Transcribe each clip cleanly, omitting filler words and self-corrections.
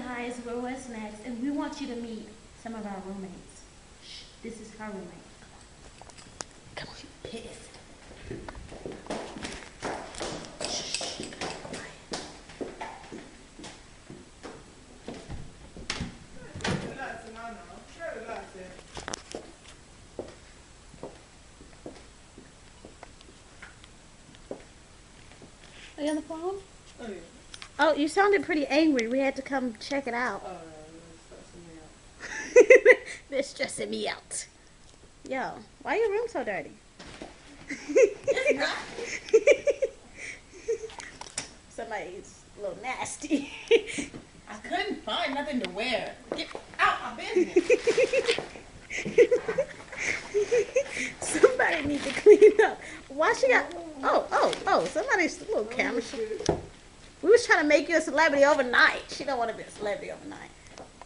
guys, we're What's Next, and we want you to meet some of our roommates. Shh, this is her roommate. Come on, she's pissed. Are you on the phone? Oh, yeah. Oh, you sounded pretty angry. We had to come check it out. Oh, no, that's stressing me out. They're stressing me out. Yo, why your room so dirty? It's not. Somebody's a little nasty. I couldn't find nothing to wear. Get out my business. Somebody need to clean up. Why she got? Oh! Somebody's little camera. We was trying to make you a celebrity overnight. She don't want to be a celebrity overnight.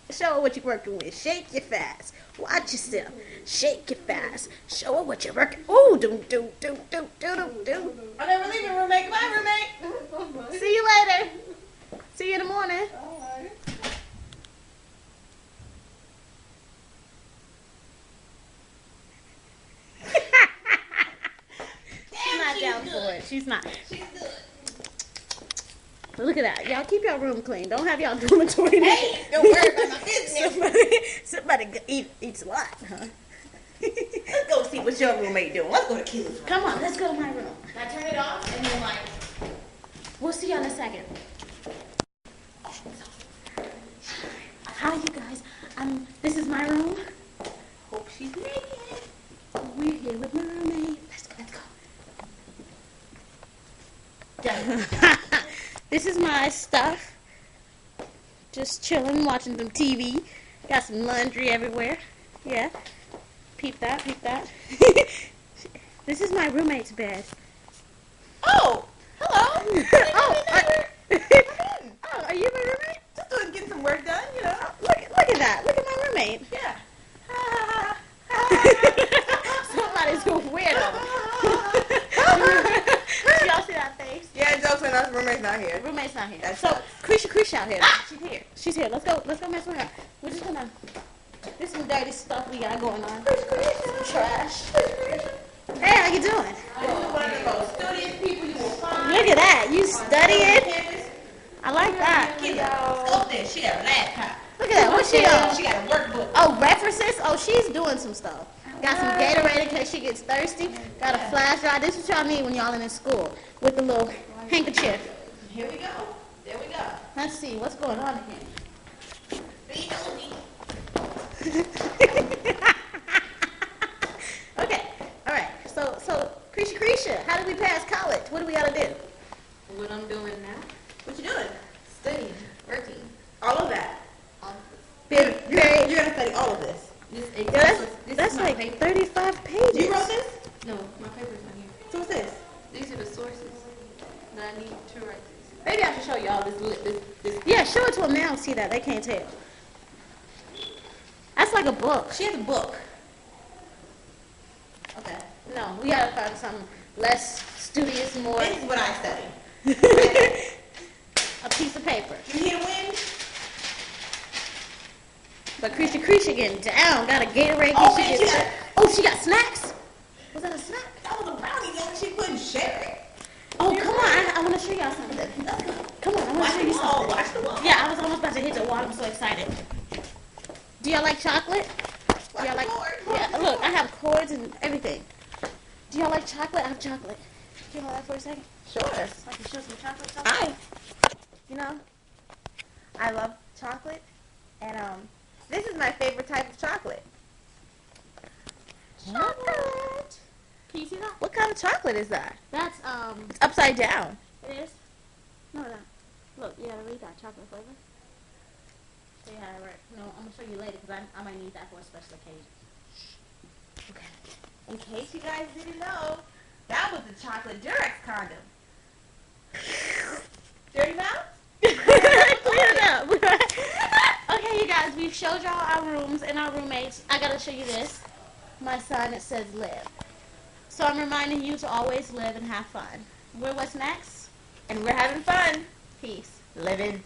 Show her what you're working with. Shake your fast. Watch yourself. Shake your fast. Show her what you're working. Ooh, do. I'm never leaving, roommate. Bye, roommate. See you later. See you in the morning. Alright. She's not down good. for it. She's not. She's good. Look at that. Y'all keep your room clean. Don't have y'all dormitory. Hey, don't worry about my business. Somebody eats a lot, huh? Let's go see what your roommate doing. Let's go to Keely's room. Come on, let's go to my room. I turn it off and then like. We'll see you in a second. Hi, you guys. This is my room. Hope she's naked. We're here with my roommate. Let's go. Done. This is my stuff. Just chilling, watching some TV. Got some laundry everywhere. Yeah. Peep that. This is my roommate's bed. Oh, hello. Oh, are you my roommate? Just doing getting some work done, you know. Look at that. Look at my roommate. Yeah. Somebody's a weirdo. Y'all see that face? Yeah, jokes on us. Roommate's not here. Roommate's not here. That So, sucks. Krisha out here. She's here. She's here. Let's go mess with her. We're just gonna. There's some dirty stuff we got going on. Trash. Hey, how you doing? This is one of the most studious people you will find. Look at that. You on studying? campus. I like that. Get her. Scope this. She got a laptop. Look at that. What's she on? She got a workbook. Oh, references? Oh, she's doing some stuff. Got some Gatorade in case she gets thirsty. Got a flash drive. This is what y'all need when y'all in school. With the little handkerchief. Here we go. There we go. Let's see. What's going on here? Be nosy. Okay. All right. So, Krisha, how do we pass college? What do we gotta do? What I'm doing now? What you doing? Studying, working. All of that. All Very, very. You're gonna study all of this. this Yeah, this that's is my like paper. 35 pages. You wrote this? No, my paper's not here. So what's this? These are the sources that I need to write this. Maybe I should show y'all this. Yeah, show it to them. They don't see that. They can't tell. That's like a book. She has a book. Okay. No, we gotta find something less studious, more This is what I study. a piece of paper. You hear the wind? But Krisha getting down. Got a Gatorade. Oh, She man, gets- she got- oh, she got snacks. Was that a snack? That was a brownie though. She couldn't share it. Oh, come on. I want to show y'all something. Come on, I want to Watch show the you wall. something. Watch the wall. Yeah, I was almost about to hit the wall. I'm so excited. Do y'all like chocolate? Do y'all Watch like? the cord. Yeah, look, I have cords and everything. Do y'all like chocolate? I have chocolate. Can you hold that for a second? Sure. So I can show some chocolate. Hi. You know, I love chocolate, and this is my favorite type of chocolate. Chocolate. Can you see that? What kind of chocolate is that? That's It's upside down. It is. No. Look, you gotta read that chocolate flavor. So yeah, right. No, I'm gonna show you later because I might need that for a special occasion. In case you guys didn't know, that was the chocolate Durex condom. Dirty mouth? Clear it up. Okay, you guys, we've showed y'all our rooms and our roommates. I gotta show you this. My sign that says live. So I'm reminding you to always live and have fun. We're What's Next? And we're having fun. Peace. Living.